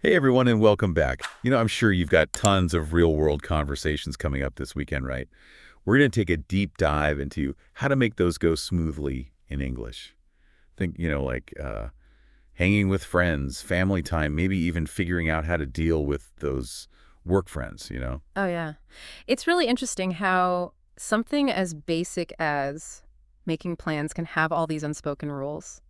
Hey everyone, and welcome back. I'm sure you've got tons of real-world conversations coming up this weekend, right? We're going to take a deep dive into how to make those go smoothly in English. Think, like hanging with friends, family time, maybe even figuring out how to deal with those work friends. Oh, yeah. It's really interesting how something as basic as making plans can have all these unspoken rules.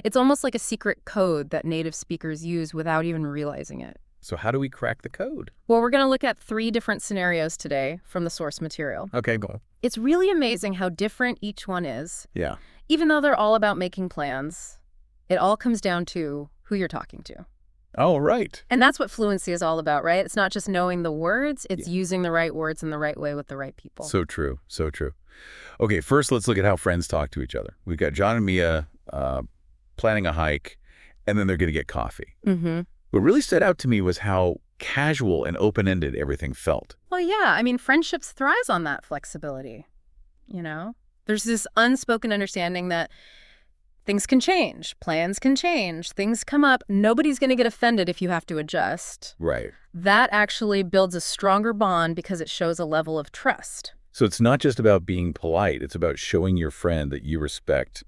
It's almost like a secret code that native speakers use without even realizing it. So how do we crack the code? Well, we're going to look at 3 different scenarios today from the source material. Okay, go. It's really amazing how different each one is. Yeah. Even though they're all about making plans, it all comes down to who you're talking to. Oh, right. And that's what fluency is all about, right? It's not just knowing the words, it's Yeah. using the right words in the right way with the right people. So true, so true. Okay, first let's look at how friends talk to each other. We've got John and Mia planning a hike, and then they're going to get coffee. Mm-hmm. What really stood out to me was how casual and open-ended everything felt. Well, yeah, I mean, friendships thrives on that flexibility, you know? There's this unspoken understanding that things can change, plans can change, things come up. Nobody's going to get offended if you have to adjust. Right. That actually builds a stronger bond because it shows a level of trust. So it's not just about being polite, it's about showing your friend that you respect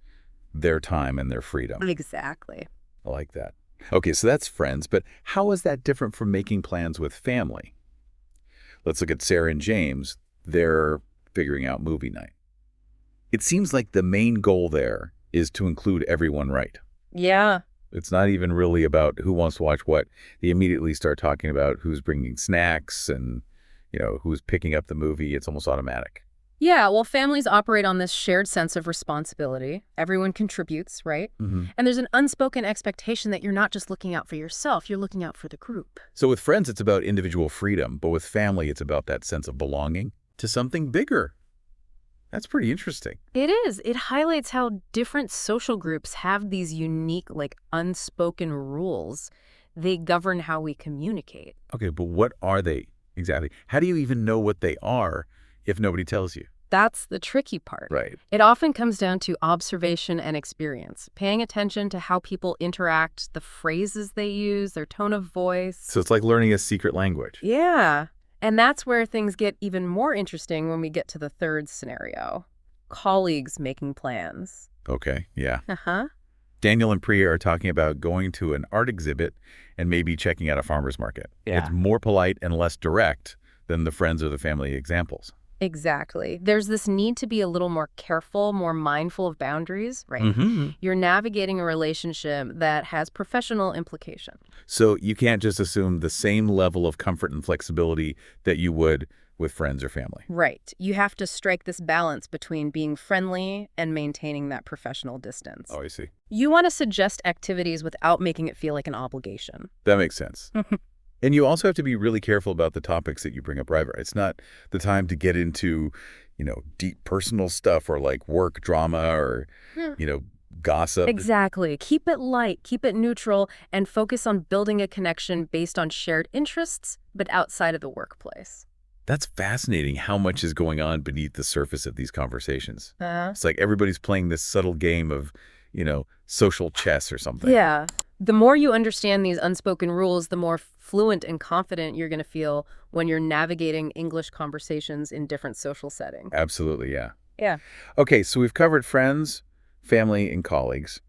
their time and their freedom. Exactly. I like that. Okay, so that's friends, but how is that different from making plans with family? Let's look at Sarah and James. They're figuring out movie night. It seems like the main goal there is to include everyone right. Yeah. It's not even really about who wants to watch what. They immediately start talking about who's bringing snacks and, who's picking up the movie. It's almost automatic. Yeah, well, families operate on this shared sense of responsibility. Everyone contributes, right? Mm-hmm. And there's an unspoken expectation that you're not just looking out for yourself, you're looking out for the group. So with friends, it's about individual freedom, but with family, it's about that sense of belonging to something bigger. That's pretty interesting. It is. It highlights how different social groups have these unique, unspoken rules. They govern how we communicate. Okay, but what are they exactly? How do you even know what they are if nobody tells you? That's the tricky part. Right. It often comes down to observation and experience, paying attention to how people interact, the phrases they use, their tone of voice. So it's like learning a secret language. Yeah. And that's where things get even more interesting when we get to the third scenario. Colleagues making plans. Okay, yeah. Uh-huh. Daniel and Priya are talking about going to an art exhibit and maybe checking out a farmer's market. Yeah. It's more polite and less direct than the friends or the family examples. Exactly. There's this need to be a little more careful, more mindful of boundaries, right? Mm-hmm. You're navigating a relationship that has professional implication. So you can't just assume the same level of comfort and flexibility that you would with friends or family. Right. You have to strike this balance between being friendly and maintaining that professional distance. Oh, I see. You want to suggest activities without making it feel like an obligation. That makes sense. And you also have to be really careful about the topics that you bring up, right? It's not the time to get into, deep personal stuff or like work drama or, gossip. Exactly. Keep it light, keep it neutral, and focus on building a connection based on shared interests, but outside of the workplace. That's fascinating how much is going on beneath the surface of these conversations. Uh-huh. It's like everybody's playing this subtle game of, social chess or something. Yeah. The more you understand these unspoken rules, the more fluent and confident you're going to feel when you're navigating English conversations in different social settings. Absolutely, yeah. Yeah. Okay, so we've covered friends, family, and colleagues.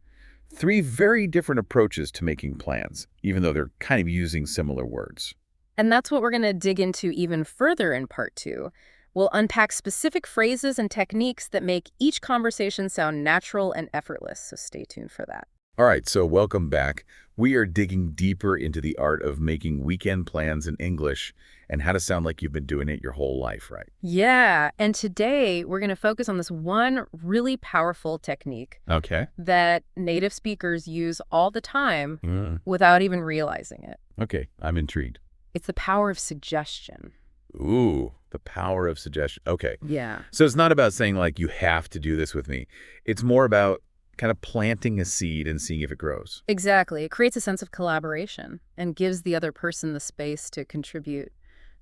3 very different approaches to making plans, even though they're kind of using similar words. And that's what we're going to dig into even further in part 2. We'll unpack specific phrases and techniques that make each conversation sound natural and effortless, so stay tuned for that. All right, so welcome back. We are digging deeper into the art of making weekend plans in English and how to sound like you've been doing it your whole life, right? Yeah, and today we're going to focus on this one really powerful technique Okay. that native speakers use all the time without even realizing it. Okay, I'm intrigued. It's the power of suggestion. Ooh, the power of suggestion. Okay. Yeah. So it's not about saying like, you have to do this with me. It's more about kind of planting a seed and seeing if it grows. Exactly. It creates a sense of collaboration and gives the other person the space to contribute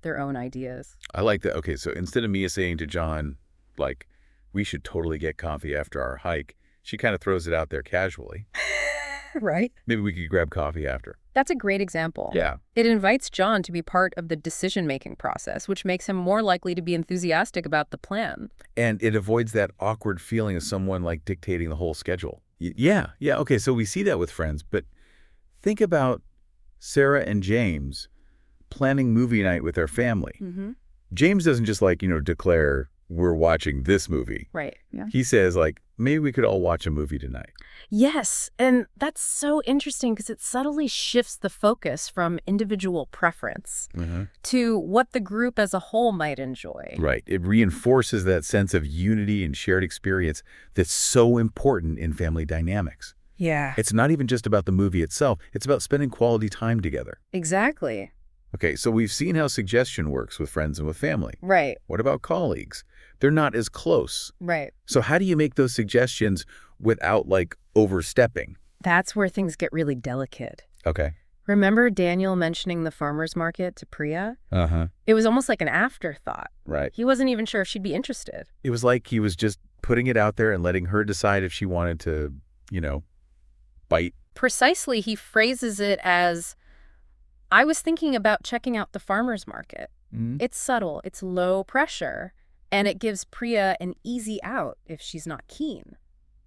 their own ideas. I like that. Okay, so instead of Mia saying to John, we should totally get coffee after our hike, she kind of throws it out there casually. Right? Maybe we could grab coffee after. That's a great example. Yeah. It invites John to be part of the decision-making process, which makes him more likely to be enthusiastic about the plan. And it avoids that awkward feeling of someone like dictating the whole schedule. Yeah. Okay, so we see that with friends, but think about Sarah and James planning movie night with their family. Mm-hmm. James doesn't just declare we're watching this movie. Right. Yeah. He says maybe we could all watch a movie tonight. Yes, and that's so interesting because it subtly shifts the focus from individual preference to what the group as a whole might enjoy. Right. It reinforces that sense of unity and shared experience that's so important in family dynamics. Yeah. It's not even just about the movie itself. It's about spending quality time together. Exactly. Okay, so we've seen how suggestion works with friends and with family. Right. What about colleagues? They're not as close. Right. So how do you make those suggestions without, overstepping? That's where things get really delicate. Okay. Remember Daniel mentioning the farmer's market to Priya? Uh-huh. It was almost like an afterthought. Right. He wasn't even sure if she'd be interested. It was like he was just putting it out there and letting her decide if she wanted to, bite. Precisely, he phrases it as, I was thinking about checking out the farmer's market. Mm-hmm. It's subtle, it's low pressure, and it gives Priya an easy out if she's not keen.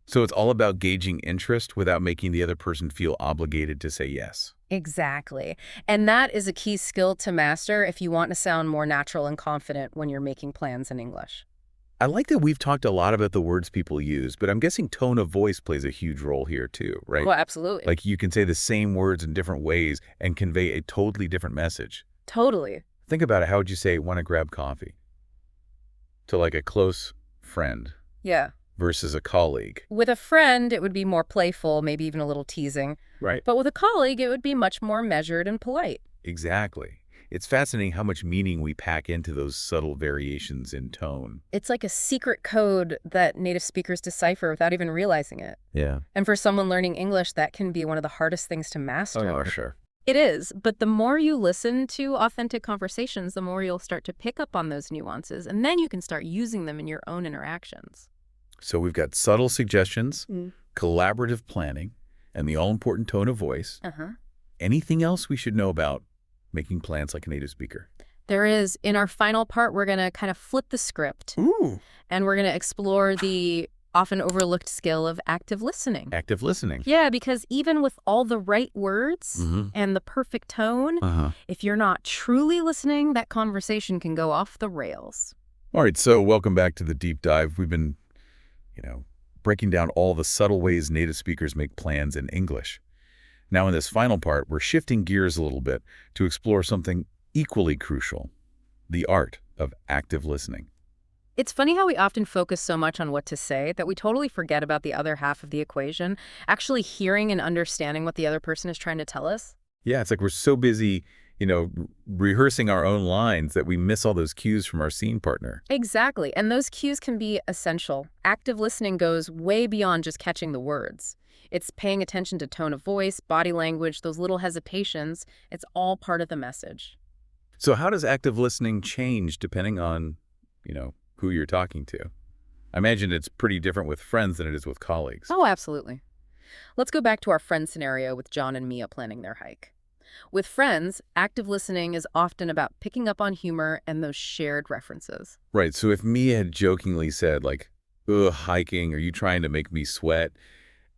So it's all about gauging interest without making the other person feel obligated to say yes. Exactly. And that is a key skill to master if you want to sound more natural and confident when you're making plans in English. I like that we've talked a lot about the words people use, but I'm guessing tone of voice plays a huge role here too, right? Well, absolutely. You can say the same words in different ways and convey a totally different message. Totally. Think about it. How would you say, want to grab coffee? To a close friend Yeah. versus a colleague. With a friend, it would be more playful, maybe even a little teasing. Right. But with a colleague, it would be much more measured and polite. Exactly. It's fascinating how much meaning we pack into those subtle variations in tone. It's like a secret code that native speakers decipher without even realizing it. Yeah. And for someone learning English, that can be one of the hardest things to master. Oh, sure. It is, but the more you listen to authentic conversations, the more you'll start to pick up on those nuances, and then you can start using them in your own interactions. So we've got subtle suggestions, collaborative planning, and the all-important tone of voice. Anything else we should know about making plans like a native speaker? There is. In our final part, we're going to kind of flip the script. Ooh. And we're going to explore the often overlooked skill of active listening. Active listening. Yeah, because even with all the right words and the perfect tone, if you're not truly listening, that conversation can go off the rails. All right, so welcome back to the deep dive. We've been, breaking down all the subtle ways native speakers make plans in English. Now, in this final part, we're shifting gears a little bit to explore something equally crucial, the art of active listening. It's funny how we often focus so much on what to say that we totally forget about the other half of the equation, actually hearing and understanding what the other person is trying to tell us. Yeah, it's like we're so busy, rehearsing our own lines that we miss all those cues from our scene partner. Exactly, and those cues can be essential. Active listening goes way beyond just catching the words. It's paying attention to tone of voice, body language, those little hesitations. It's all part of the message. So how does active listening change depending on, who you're talking to? I imagine it's pretty different with friends than it is with colleagues. Oh, absolutely. Let's go back to our friend scenario with John and Mia planning their hike. With friends, active listening is often about picking up on humor and those shared references. Right, so if Mia had jokingly said, ugh, hiking, are you trying to make me sweat?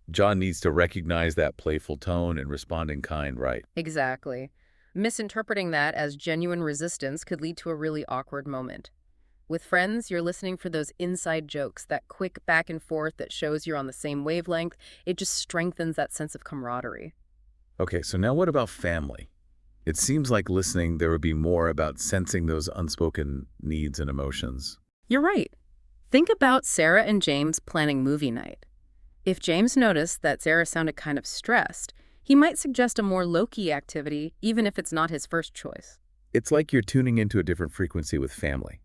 John needs to recognize that playful tone and respond in kind, right? Exactly. Misinterpreting that as genuine resistance could lead to a really awkward moment. With friends, you're listening for those inside jokes, that quick back and forth that shows you're on the same wavelength. It just strengthens that sense of camaraderie. Okay, so now what about family? It seems like listening there would be more about sensing those unspoken needs and emotions. You're right. Think about Sarah and James planning movie night. If James noticed that Sarah sounded kind of stressed, he might suggest a more low-key activity, even if it's not his first choice. It's like you're tuning into a different frequency with family.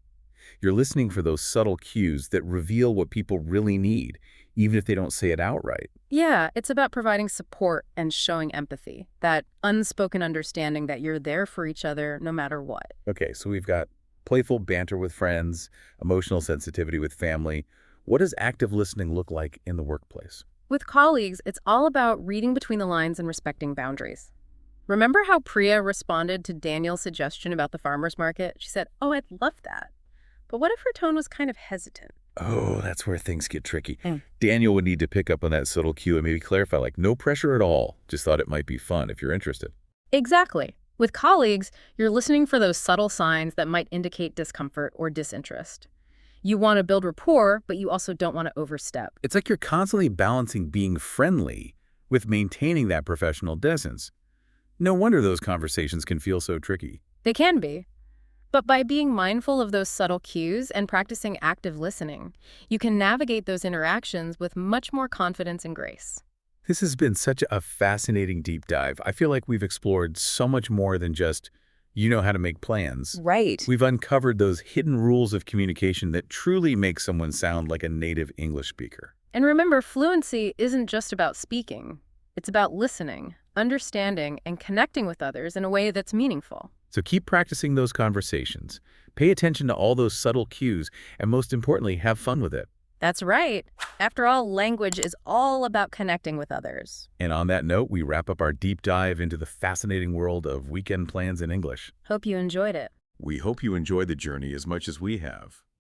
You're listening for those subtle cues that reveal what people really need, even if they don't say it outright. Yeah, it's about providing support and showing empathy, that unspoken understanding that you're there for each other no matter what. Okay, so we've got playful banter with friends, emotional sensitivity with family. What does active listening look like in the workplace? With colleagues, it's all about reading between the lines and respecting boundaries. Remember how Priya responded to Daniel's suggestion about the farmer's market? She said, "Oh, I'd love that." But what if her tone was kind of hesitant? Oh, that's where things get tricky. Mm. Daniel would need to pick up on that subtle cue and maybe clarify, like, no pressure at all. Just thought it might be fun if you're interested. Exactly. With colleagues, you're listening for those subtle signs that might indicate discomfort or disinterest. You want to build rapport, but you also don't want to overstep. It's like you're constantly balancing being friendly with maintaining that professional distance. No wonder those conversations can feel so tricky. They can be. But by being mindful of those subtle cues and practicing active listening, you can navigate those interactions with much more confidence and grace. This has been such a fascinating deep dive. I feel like we've explored so much more than just, you know how to make plans. Right. We've uncovered those hidden rules of communication that truly make someone sound like a native English speaker. And remember, fluency isn't just about speaking. It's about listening, understanding, and connecting with others in a way that's meaningful. So keep practicing those conversations. Pay attention to all those subtle cues, and most importantly, have fun with it. That's right. After all, language is all about connecting with others. And on that note, we wrap up our deep dive into the fascinating world of weekend plans in English. Hope you enjoyed it. We hope you enjoy the journey as much as we have.